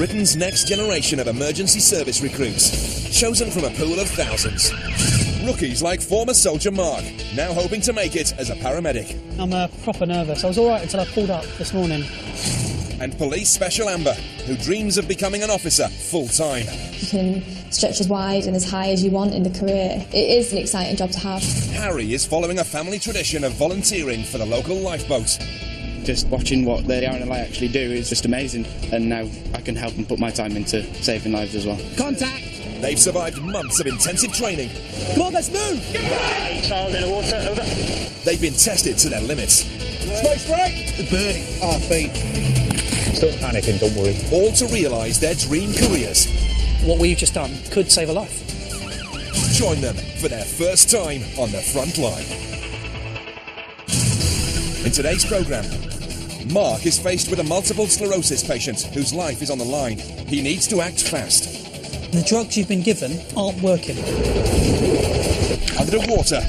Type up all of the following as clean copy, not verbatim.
Britain's next generation of emergency service recruits, chosen from a pool of thousands. Rookies like former soldier Mark, now hoping to make it as a paramedic. I'm proper nervous. I was all right until I pulled up this morning. And police special Amber, who dreams of becoming an officer full-time. You can stretch as wide and as high as you want in the career. It is an exciting job to have. Harry is following a family tradition of volunteering for the local lifeboat. Just watching what the RNLI actually do is just amazing, and now I can help and put my time into saving lives as well. Contact! They've survived months of intensive training. Come on, let's move! Child in the water, over. They've been tested to their limits. Smoke spray! The birdie. Oh, feet. Stop panicking, don't worry. All to realise their dream careers. What we've just done could save a life. Join them for their first time on the front line. In today's programme, Mark is faced with a multiple sclerosis patient whose life is on the line. He needs to act fast. The drugs you've been given aren't working. Underwater.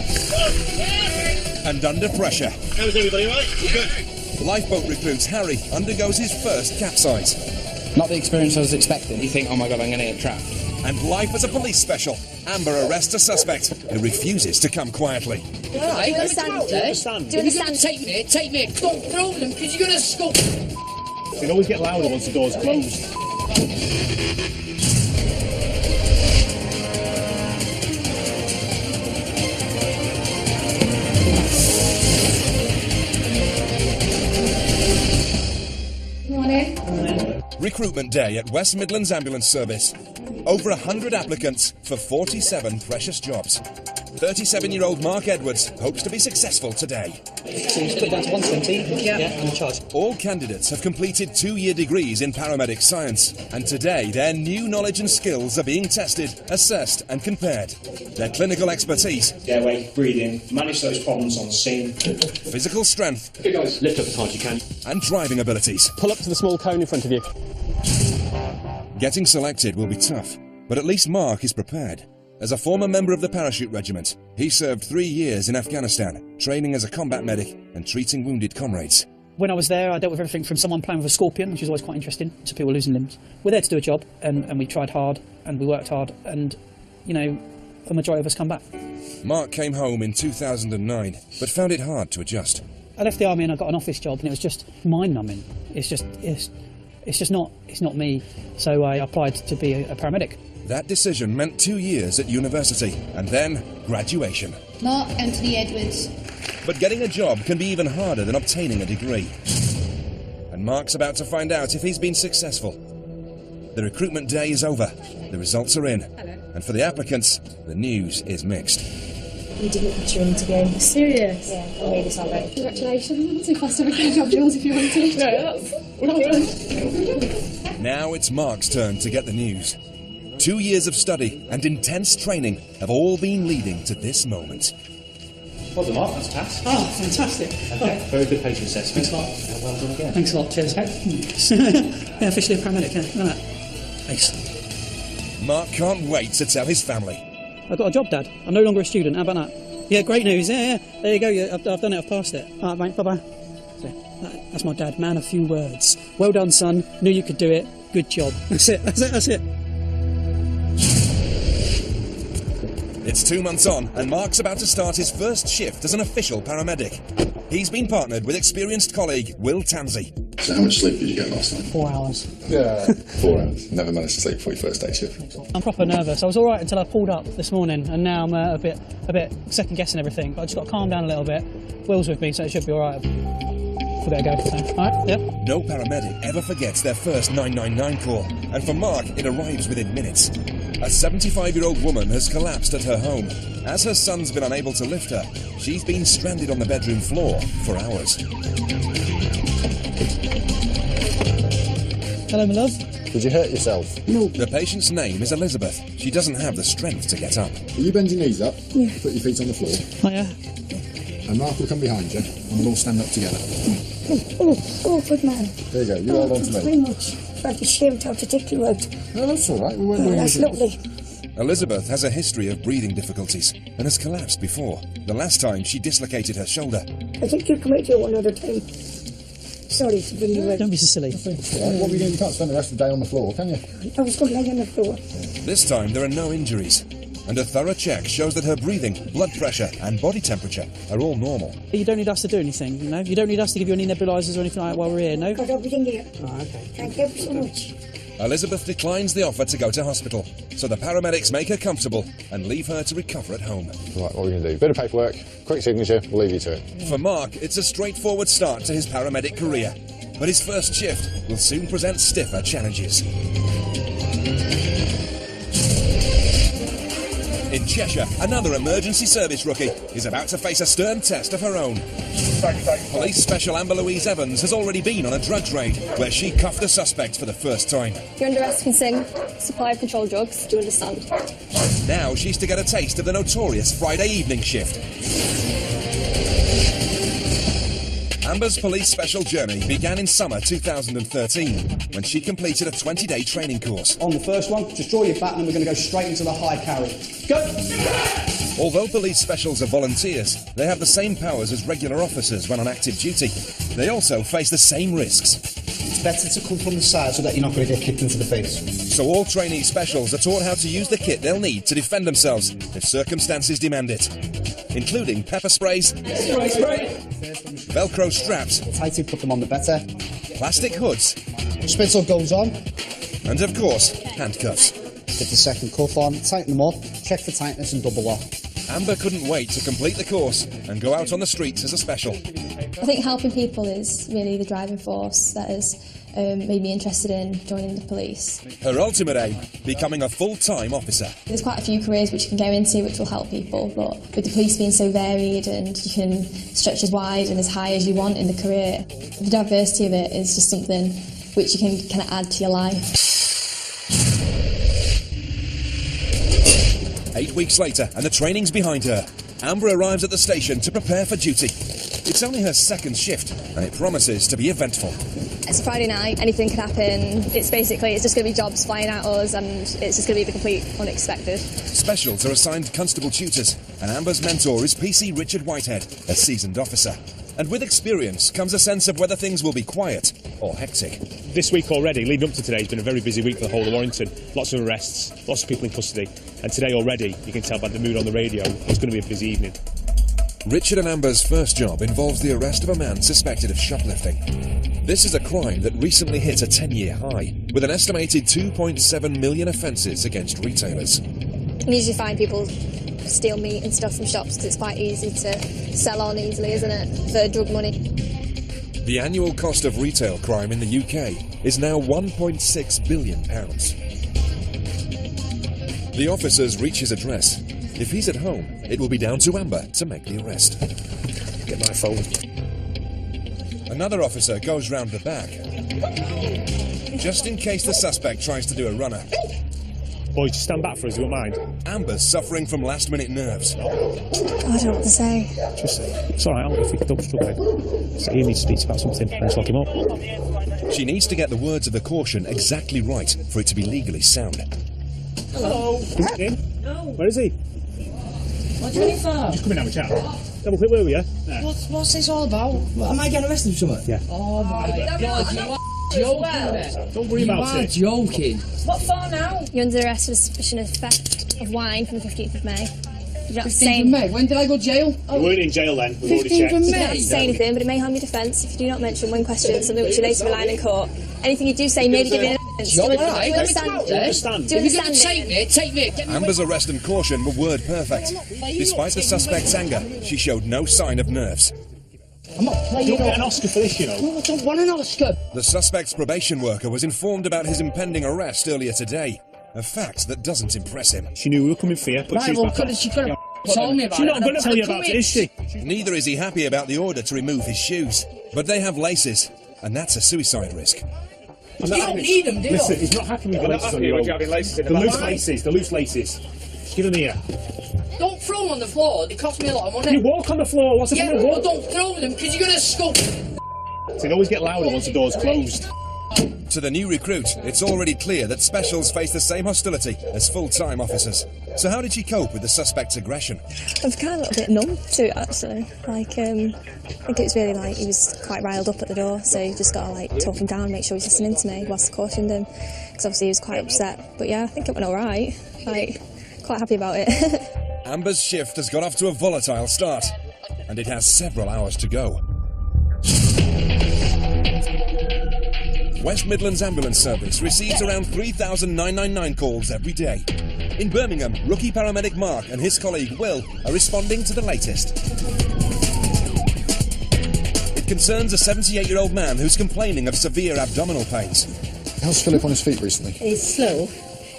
And under pressure. How's everybody, right? All good. Lifeboat recruits Harry undergoes his first capsize. Not the experience I was expecting. You think, oh my God, I'm going to get trapped. And life as a police special, Amber arrests a suspect who refuses to come quietly. Do you understand, Josh? Do you understand? Take me, don't throw them, because you're going to score. It always get louder once the door's closed. Recruitment day at West Midlands Ambulance Service. Over 100 applicants for 47 precious jobs. 37-year-old Mark Edwards hopes to be successful today. So you just put it down to 120? Yeah, and the charge. All candidates have completed 2-year degrees in paramedic science, and today their new knowledge and skills are being tested, assessed and compared. Their clinical expertise, airway, breathing, manage those problems on the scene. Physical strength, Okay guys, lift up as high as you can. and driving abilities. Pull up to the small cone in front of you. Getting selected will be tough, but at least Mark is prepared. As a former member of the Parachute Regiment, he served 3 years in Afghanistan, training as a combat medic and treating wounded comrades. When I was there, I dealt with everything from someone playing with a scorpion, which is always quite interesting, to people losing limbs. We're there to do a job, and we tried hard, and we worked hard, and, you know, the majority of us come back. Mark came home in 2009, but found it hard to adjust. I left the army and I got an office job, and it was just mind-numbing. It's not me. So I applied to be a paramedic. That decision meant 2 years at university, and then graduation. Mark Anthony Edwards. But getting a job can be even harder than obtaining a degree. And Mark's about to find out if he's been successful. The recruitment day is over, the results are in, and for the applicants, the news is mixed. We didn't put you into game. Serious? Yeah, I'm really sorry. Congratulations. If I still became job yours if you want to. No, that's well done. Now it's Mark's turn to get the news. 2 years of study and intense training have all been leading to this moment. Well done, Mark, that's passed. Oh, fantastic. Okay, very good patient assessment. Thanks a lot. And well done again. Thanks a lot, cheers. Yeah, officially a paramedic, yeah. Look at that. Thanks. Mark can't wait to tell his family. I've got a job, Dad. I'm no longer a student. How about that? Yeah, great news. Yeah. There you go. Yeah, I've done it. I've passed it. All right, mate. Bye-bye. So, that's my dad. Man of few words. Well done, son. Knew you could do it. Good job. That's it. That's it. It's 2 months on, and Mark's about to start his first shift as an official paramedic. He's been partnered with experienced colleague Will Tansey. So how much sleep did you get last night? 4 hours. Yeah, 4 hours. Never managed to sleep before your first day shift. I'm proper nervous. I was all right until I pulled up this morning, and now I'm a bit second guessing everything. But I just got to calm down a little bit. Will's with me, so it should be all right. We'll get a go. So, all right. Yep. No paramedic ever forgets their first 999 call, and for Mark, it arrives within minutes. A 75-year-old woman has collapsed at her home. As her son's been unable to lift her, she's been stranded on the bedroom floor for hours. Hello, my love. Did you hurt yourself? No. The patient's name is Elizabeth. She doesn't have the strength to get up. Will you bend your knees up? Yeah. Put your feet on the floor. Oh, yeah. And Mark will come behind you, and we'll all stand up together. Oh, good man. There you go. You hold on to me. Very much. I'd be ashamed to have to take you out. No, that's all right. We won't do That's anything. lovely. Elizabeth has a history of breathing difficulties and has collapsed before. The last time she dislocated her shoulder. I think you'll come out here one other time. Sorry to bring you out. Don't be so silly. What were you doing? You can't spend the rest of the day on the floor, can you? I was going to lay on the floor. This time there are no injuries, and a thorough check shows that her breathing, blood pressure and body temperature are all normal. You don't need us to do anything, you know? You don't need us to give you any nebulisers or anything like that while we're here, no? Got everything here. Oh, okay. Thank you so much. Elizabeth declines the offer to go to hospital, so the paramedics make her comfortable and leave her to recover at home. Right, what are we going to do? Bit of paperwork, quick signature, we'll leave you to it. For Mark, it's a straightforward start to his paramedic career, but his first shift will soon present stiffer challenges. In Cheshire, another emergency service rookie is about to face a stern test of her own. Police Special Amber Louise Evans has already been on a drugs raid where she cuffed a suspect for the first time. You're under arrest for concealing supply of controlled drugs, do you understand? Now she's to get a taste of the notorious Friday evening shift. Amber's police special journey began in summer 2013 when she completed a 20-day training course. On the first one, just draw your baton and we're going to go straight into the high carry. Go! Although police specials are volunteers, they have the same powers as regular officers when on active duty. They also face the same risks. It's better to come from the side so that you're not going to get kicked into the face. So all trainee specials are taught how to use the kit they'll need to defend themselves if circumstances demand it, including pepper sprays, Velcro straps, The tighter you put them on, the better. plastic hoods, Spittle goes on. and of course, handcuffs. Get the second cuff on, tighten them up, check for tightness and double lock. Amber couldn't wait to complete the course and go out on the streets as a special. I think helping people is really the driving force that has made me interested in joining the police. Her ultimate aim, becoming a full-time officer. There's quite a few careers which you can go into which will help people, but with the police being so varied and you can stretch as wide and as high as you want in the career, the diversity of it is just something which you can kind of add to your life. 8 weeks later, and the training's behind her. Amber arrives at the station to prepare for duty. It's only her second shift, and it promises to be eventful. It's a Friday night, anything can happen. It's just going to be jobs flying at us and it's just going to be the complete unexpected. Specials are assigned constable tutors, and Amber's mentor is PC Richard Whitehead, a seasoned officer. And with experience comes a sense of whether things will be quiet or hectic. This week already, leading up to today, has been a very busy week for the whole of Warrington. Lots of arrests, lots of people in custody. And today already, you can tell by the mood on the radio, it's going to be a busy evening. Richard and Amber's first job involves the arrest of a man suspected of shoplifting. This is a crime that recently hit a 10-year high, with an estimated 2.7 million offences against retailers. You usually find people steal meat and stuff from shops because it's quite easy to sell on easily, isn't it, for drug money. The annual cost of retail crime in the UK is now £1.6 billion. The officers reach his address. If he's at home, it will be down to Amber to make the arrest. Get my phone. Another officer goes round the back, just in case the suspect tries to do a runner. Boys, just stand back for us, you won't mind. Amber's suffering from last-minute nerves. I don't know what to say. Just say, it's all right, I'll if you don't struggle. So you need to speak to you about something, and just lock him up. She needs to get the words of the caution exactly right for it to be legally sound. Hello. Is he in? No. Where is he? What do you need for? Just come in and have a chat. Double quick, where were you? What's this all about? Am I getting arrested for something? Yeah. Oh my God, you are joking. Don't worry about it. Joking. What for now? You're under arrest for suspicion of theft of wine from the 15th of May. You don't have to 15th say, of May? When did I go to jail? We weren't in jail then, we've already 15th checked. of you don't May? have to say anything, but it may harm your defence if you do not mention when questioned something which you later rely on in court. Anything you do say may be given evidence. Do you understand? If Do you you're going understand to it? take me. Get me Amber's arrest and caution were word perfect. Despite the suspect's anger, she showed no sign of nerves. I'm not playing. You'll get an Oscar for this, you know. No, I don't want an Oscar. The suspect's probation worker was informed about his impending arrest earlier today, a fact that doesn't impress him. She knew we were coming for you, but Right, she's well, back on. she could have told me about She's it. not going to tell you about it, is she? Neither is he happy about the order to remove his shoes. But they have laces, and that's a suicide risk. You don't need them, do you? Listen, he's not happy with the laces on your own. The loose laces. Give them here. Don't throw them on the floor. They cost me a lot of money. You walk on the floor, what's the Yeah, point of but walk? don't throw them because you're going to scope. So they always get louder once the door's closed. To the new recruit, it's already clear that specials face the same hostility as full-time officers. So how did she cope with the suspect's aggression? I've kind of got a bit numb to it, actually. I think it was really he was quite riled up at the door, so you just got to talk him down and make sure he's listening to me whilst I cautioned him, because obviously he was quite upset. But yeah, I think it went all right. Quite happy about it. Amber's shift has got off to a volatile start, and it has several hours to go. West Midlands Ambulance Service receives around 3,999 calls every day. In Birmingham, rookie paramedic Mark and his colleague Will are responding to the latest. It concerns a 78-year-old man who's complaining of severe abdominal pains. How's Philip on his feet recently? He's slow.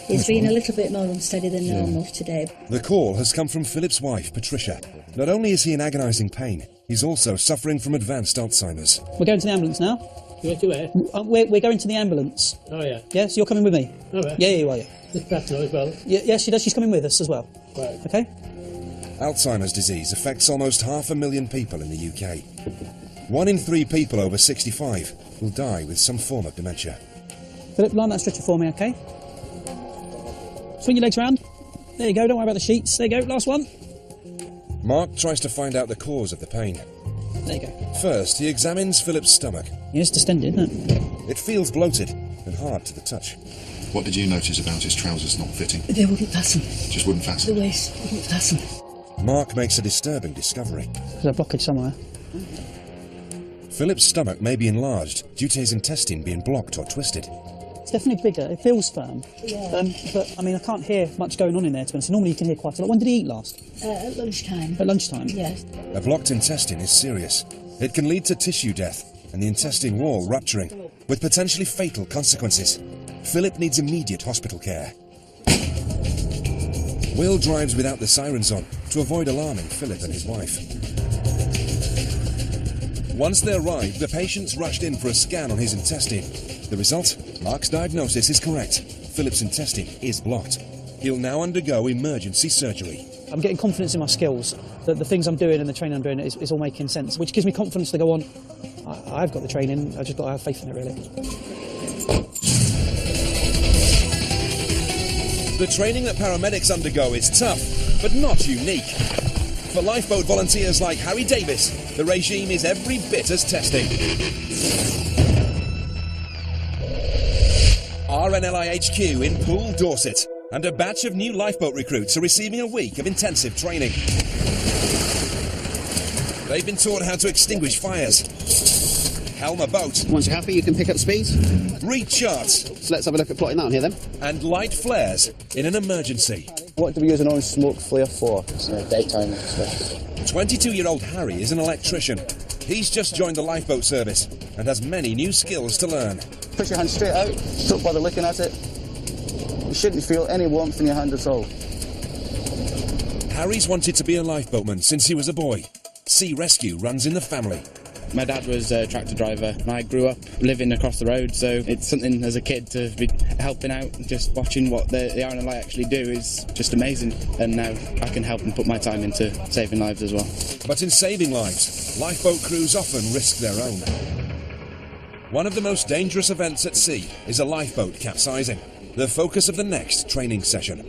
He's been a little bit more unsteady than normal today. The call has come from Philip's wife, Patricia. Not only is he in agonising pain, he's also suffering from advanced Alzheimer's. We're going to the ambulance now. You to where? We're going to the ambulance. Oh, yeah. Yeah, so you're coming with me? Oh, right. Yeah, you are, yeah. Does Beth know as well? Yeah, she does. She's coming with us as well. Right. Okay? Alzheimer's disease affects almost 500,000 people in the UK. 1 in 3 people over 65 will die with some form of dementia. Philip, line that stretcher for me, okay? Swing your legs round. There you go, don't worry about the sheets. There you go, last one. Mark tries to find out the cause of the pain. There you go. First, he examines Philip's stomach. Yeah, it's distended, isn't it? It feels bloated and hard to the touch. What did you notice about his trousers not fitting? They wouldn't fasten. Just wouldn't fasten? The waist wouldn't fasten. Mark makes a disturbing discovery. There's a blockage somewhere. Philip's stomach may be enlarged due to his intestine being blocked or twisted. It's definitely bigger. It feels firm. Yeah. But, I mean, I can't hear much going on in there, to be honest. Normally you can hear quite a lot. When did he eat last? At lunchtime. At lunchtime? Yes. A blocked intestine is serious. It can lead to tissue death and the intestine wall rupturing, with potentially fatal consequences. Philip needs immediate hospital care. Will drives without the sirens on to avoid alarming Philip and his wife. Once they arrive, the patient's rushed in for a scan on his intestine. The result? Mark's diagnosis is correct. Philip's intestine is blocked. He'll now undergo emergency surgery. I'm getting confidence in my skills, that the things I'm doing and the training I'm doing is all making sense, which gives me confidence to go on. I've got the training, I've just got to have faith in it, really. The training that paramedics undergo is tough, but not unique. For lifeboat volunteers like Harry Davis, the regime is every bit as testing. RNLI HQ in Poole, Dorset, and a batch of new lifeboat recruits are receiving a week of intensive training. They've been taught how to extinguish fires, helm a boat. Once you're happy, you can pick up speed. Read charts. So let's have a look at plotting that on here then. And light flares in an emergency. What do we use an orange smoke flare for? It's daytime stuff. 22-year-old Harry is an electrician. He's just joined the lifeboat service and has many new skills to learn. Push your hand straight out, don't bother looking at it. You shouldn't feel any warmth in your hand at all. Harry's wanted to be a lifeboatman since he was a boy. Sea rescue runs in the family. My dad was a tractor driver and I grew up living across the road, so it's something as a kid to be helping out. Just watching what the RNLI actually do is just amazing, and now I can help and put my time into saving lives as well. But in saving lives, lifeboat crews often risk their own. One of the most dangerous events at sea is a lifeboat capsizing, the focus of the next training session.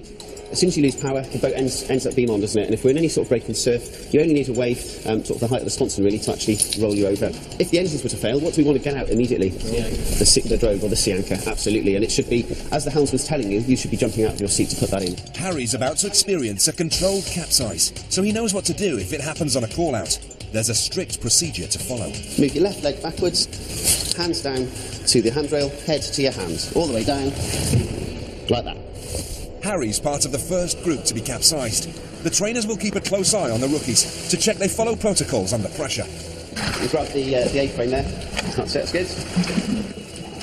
As soon as you lose power, the boat ends up being on, doesn't it? And if we're in any sort of breaking surf, you only need a wave, sort of the height of the sponson really, to actually roll you over. If the engines were to fail, what do we want to get out immediately? The drogue or the sea anchor, absolutely. And it should be, as the helmsman's telling you, you should be jumping out of your seat to put that in. Harry's about to experience a controlled capsize, so he knows what to do if it happens on a call-out. There's a strict procedure to follow. Move your left leg backwards, hands down to the handrail, head to your hands, all the way down, like that. Harry's part of the first group to be capsized. The trainers will keep a close eye on the rookies to check they follow protocols under pressure. You grab the A-frame there. That's it, that's good.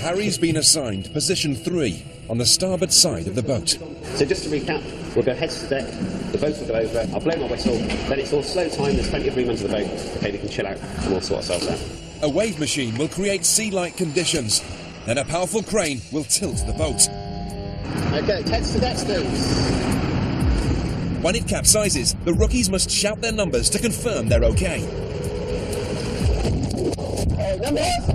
Harry's been assigned position 3 on the starboard side of the boat. So just to recap, we'll go heads to deck, the boat will go over, I'll blow my whistle, then it's all slow time, there's plenty of room under the boat. Okay, we can chill out and we'll sort ourselves out. A wave machine will create sea-like conditions. Then a powerful crane will tilt the boat. Okay, heads to deck, please. When it capsizes, the rookies must shout their numbers to confirm they're okay. Numbers!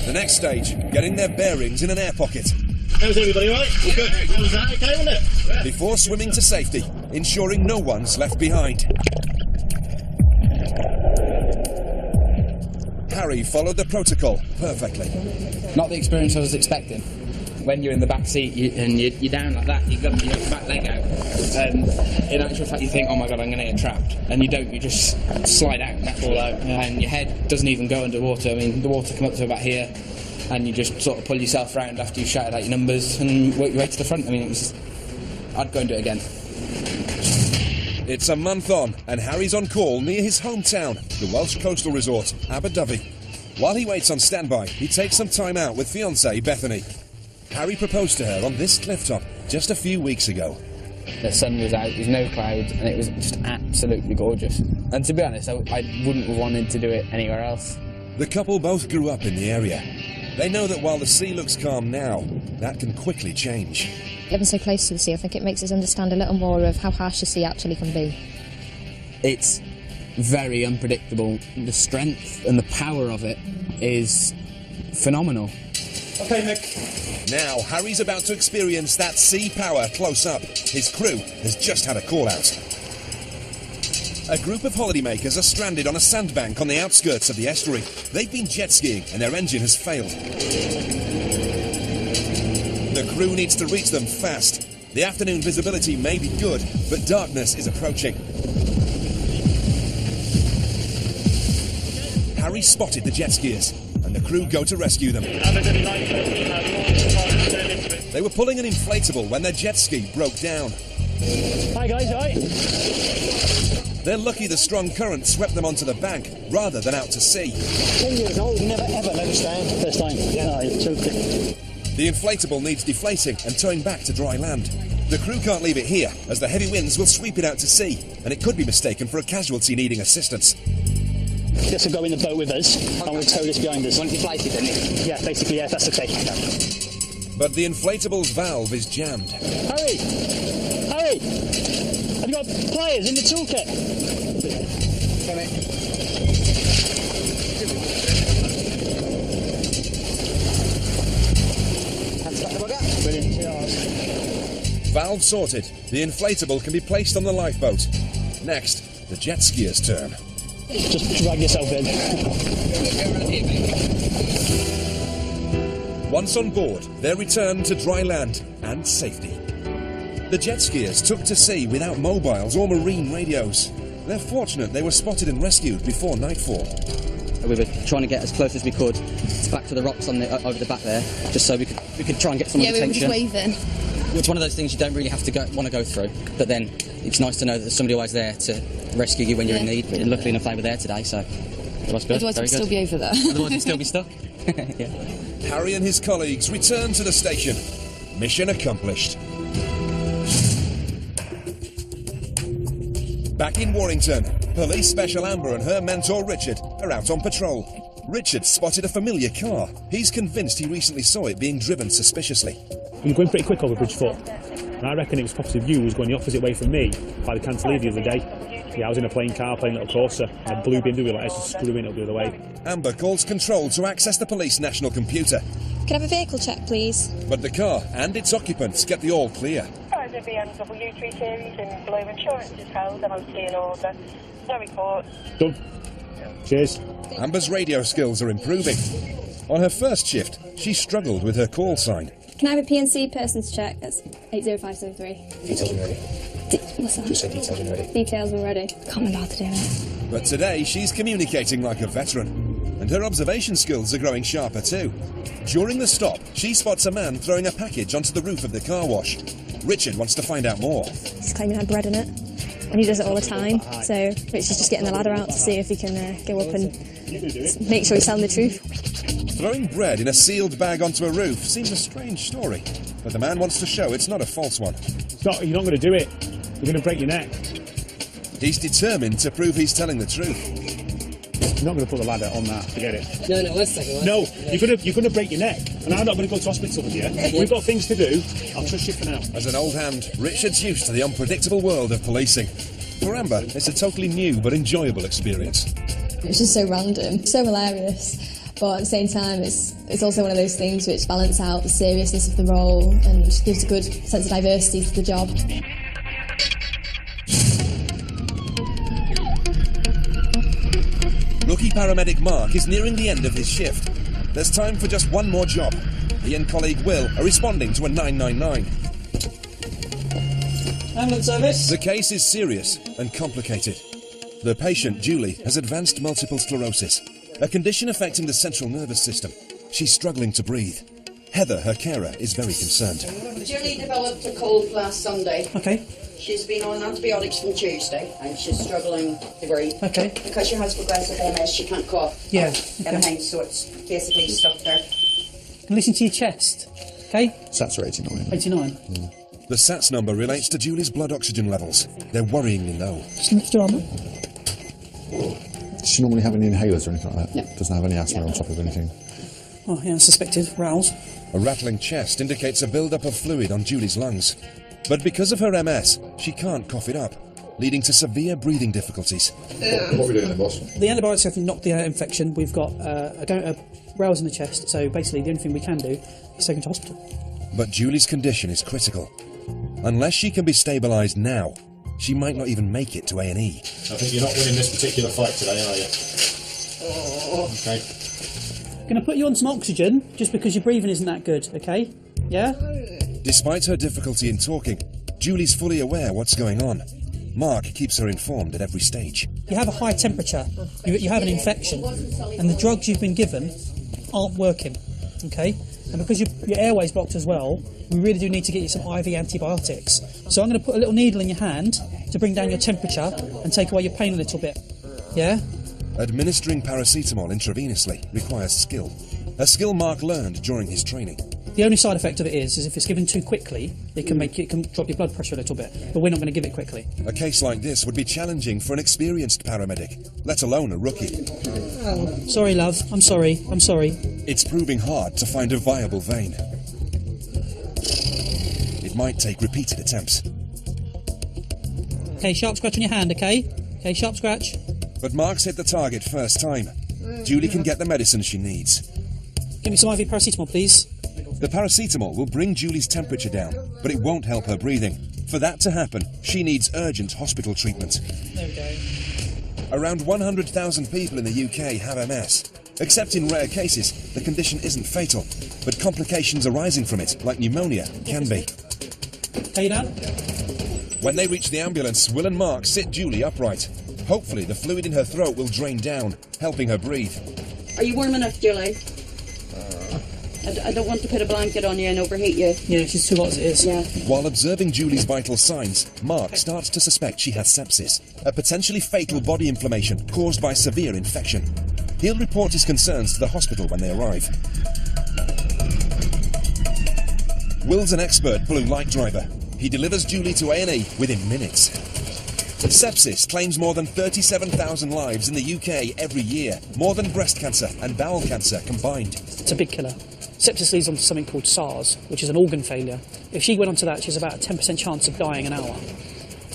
The next stage, getting their bearings in an air pocket. How's everybody, right? All good. Was that okay, wasn't it? Before swimming to safety, ensuring no one's left behind. Harry followed the protocol perfectly. Not the experience I was expecting. When you're in the back seat and you're down like that, you've got your back leg out. In actual fact, you think, oh my god, I'm going to get trapped. And you don't, you just slide out and fall out. And your head doesn't even go underwater. I mean, the water comes up to about here, and you just sort of pull yourself round after you've shouted out your numbers and work your way to the front. I mean, I'd go and do it again. It's a month on, and Harry's on call near his hometown, the Welsh coastal resort, Abu Dhabi. While he waits on standby, he takes some time out with fiancée Bethany. Harry proposed to her on this cliff top just a few weeks ago. The sun was out, there's no clouds, and it was just absolutely gorgeous. And to be honest, I wouldn't have wanted to do it anywhere else. The couple both grew up in the area. They know that while the sea looks calm now, that can quickly change. Living so close to the sea, I think it makes us understand a little more of how harsh the sea actually can be. It's very unpredictable. The strength and the power of it is phenomenal. Okay, Mick. Now, Harry's about to experience that sea power close up. His crew has just had a call-out. A group of holidaymakers are stranded on a sandbank on the outskirts of the estuary. They've been jet skiing and their engine has failed. The crew needs to reach them fast. The afternoon visibility may be good, but darkness is approaching. Harry spotted the jet skiers, and the crew go to rescue them. They were pulling an inflatable when their jet ski broke down. Hi guys, right? They're lucky the strong current swept them onto the bank rather than out to sea. 10 years old, never ever let us down. First time. Yeah, no, it's too quick. The inflatable needs deflating and towing back to dry land. The crew can't leave it here, as the heavy winds will sweep it out to sea, and it could be mistaken for a casualty needing assistance. This will go in the boat with us, and we'll tow this behind us. Want to deflate it, then? Yeah, basically, yeah, that's okay. But the inflatable's valve is jammed. Harry! Harry! Have you got pliers in the toolkit? Brilliant, cheers. Valve sorted. The inflatable can be placed on the lifeboat. Next, the jet skier's turn. Just drag yourself in. Once on board, they're returned to dry land and safety. The jet skiers took to sea without mobiles or marine radios. They're fortunate they were spotted and rescued before nightfall. We were trying to get as close as we could back to the rocks on over the back there, just so we could try and get some attention. Yeah, we were just waving. It's one of those things you don't really have to want to go through, but then it's nice to know that there's somebody always there to rescue you when you're in need. And luckily enough, they were there today, so it was good. Otherwise, we'd still be over there. Otherwise, we'd still be stuck. Yeah. Harry and his colleagues return to the station. Mission accomplished. Back in Warrington, Police Special Amber and her mentor Richard are out on patrol. Richard spotted a familiar car. He's convinced he recently saw it being driven suspiciously. You were going pretty quick over Bridgefoot, and I reckon it was possibly you who was going the opposite way from me by the cantilever the other day. Yeah, I was in a plain car playing a little Corsa, and I blew behind the wheel like I was screwing up the other way. Amber calls control to access the police national computer. Can I have a vehicle check, please? But the car and its occupants get the all clear. The BMW 3 Series in blue insurance is held, MOT in order. No report. Done. Cheers. Amber's radio skills are improving. On her first shift, she struggled with her call sign. Can I have a PNC person's check? That's 80573. Details when ready. What's that? Just say details when ready. Details when ready. Can't remember how to do it. But today, she's communicating like a veteran. And her observation skills are growing sharper too. During the stop, she spots a man throwing a package onto the roof of the car wash. Richard wants to find out more. He's claiming it had bread in it, and he does it all the time. So Richard's just getting the ladder out to see if he can go up and make sure he's telling the truth. Throwing bread in a sealed bag onto a roof seems a strange story, but the man wants to show it's not a false one. You're not going to do it. You're going to break your neck. He's determined to prove he's telling the truth. You're not going to put the ladder on that. Forget it. No, one second. No, you're going to break your neck, and I'm not going to go to hospital with you. We've got things to do. I'll trust you for now. As an old hand, Richard's used to the unpredictable world of policing. For Amber, it's a totally new but enjoyable experience. It's just so random, so hilarious. But at the same time, it's also one of those things which balance out the seriousness of the role and gives a good sense of diversity to the job. Rookie paramedic Mark is nearing the end of his shift. There's time for just one more job. He and colleague Will are responding to a 999. Ambulance service. The case is serious and complicated. The patient, Julie, has advanced multiple sclerosis, a condition affecting the central nervous system. She's struggling to breathe. Heather, her carer, is very concerned. Julie developed a cold last Sunday. Okay. She's been on antibiotics from Tuesday and she's struggling to breathe. Okay. Because she has progressive MS, she can't cough. Yeah. Everything, so it's basically stuck there. And listen to your chest. Okay? SATs are 89. 89. The SATS number relates to Julie's blood oxygen levels. They're worryingly low. Just lift your arm up. Does she normally have any inhalers or anything like that? No. Doesn't have any asthma on top of anything? Oh, yeah, suspected. Rouse. A rattling chest indicates a build-up of fluid on Julie's lungs. But because of her MS, she can't cough it up, leading to severe breathing difficulties. What are we doing then, boss? The antibiotics have knocked the infection. We've got a rouse in the chest, so basically the only thing we can do is take her to hospital. But Julie's condition is critical. Unless she can be stabilised now, she might not even make it to A&E. I think you're not winning this particular fight today, are you? Okay. Going to put you on some oxygen, just because your breathing isn't that good, okay? Yeah? Despite her difficulty in talking, Julie's fully aware what's going on. Mark keeps her informed at every stage. You have a high temperature, you have an infection, and the drugs you've been given aren't working, okay? And because your airway's blocked as well, we really do need to get you some IV antibiotics. So I'm going to put a little needle in your hand to bring down your temperature and take away your pain a little bit, yeah? Administering paracetamol intravenously requires skill, a skill Mark learned during his training. The only side effect of it is if it's given too quickly, it can drop your blood pressure a little bit, but we're not going to give it quickly. A case like this would be challenging for an experienced paramedic, let alone a rookie. Oh. Sorry, love. I'm sorry. It's proving hard to find a viable vein. It might take repeated attempts. Okay, sharp scratch on your hand, okay? Okay, sharp scratch. But Mark's hit the target first time. Julie can get the medicine she needs. Give me some IV paracetamol, please. The paracetamol will bring Julie's temperature down, but it won't help her breathing. For that to happen, she needs urgent hospital treatment. There we go. Around 100,000 people in the UK have MS. Except in rare cases, the condition isn't fatal, but complications arising from it, like pneumonia, can be. Okay, you down? When they reach the ambulance, Will and Mark sit Julie upright. Hopefully the fluid in her throat will drain down, helping her breathe. Are you warm enough, Julie? I don't want to put a blanket on you and overheat you. Yeah, she's too hot as it is. Yeah. While observing Julie's vital signs, Mark starts to suspect she has sepsis, a potentially fatal body inflammation caused by severe infection. He'll report his concerns to the hospital when they arrive. Will's an expert blue light driver. He delivers Julie to A&E within minutes. Sepsis claims more than 37,000 lives in the UK every year, more than breast cancer and bowel cancer combined. It's a big killer. Sepsis leads on to something called SARS, which is an organ failure. If she went onto that, she has about a 10% chance of dying an hour.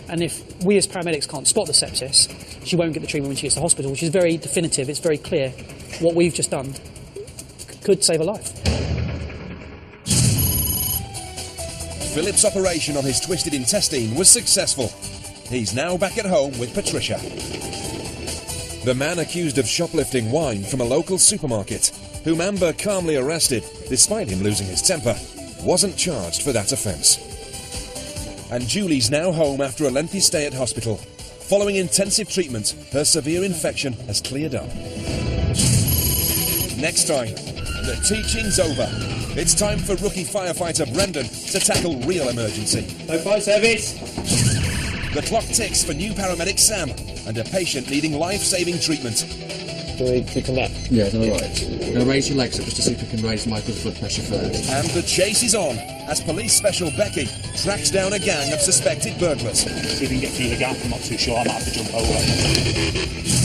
And if we as paramedics can't spot the sepsis, she won't get the treatment when she gets to the hospital, which is very definitive, it's very clear. What we've just done could save a life. Philip's operation on his twisted intestine was successful. He's now back at home with Patricia. The man accused of shoplifting wine from a local supermarket, whom Amber calmly arrested, despite him losing his temper, wasn't charged for that offence. And Julie's now home after a lengthy stay at hospital. Following intensive treatment, her severe infection has cleared up. Next time, the teaching's over. It's time for rookie firefighter Brendan to tackle real emergency. No fire service. The clock ticks for new paramedic Sam and a patient needing life-saving treatment. Do we come back? Yeah, it's alright. Now raise your legs up just to see if we can raise Michael's blood pressure first. And the chase is on as police special Becky tracks down a gang of suspected burglars. See if we can get through the gap, I'm not too sure, I might have to jump over.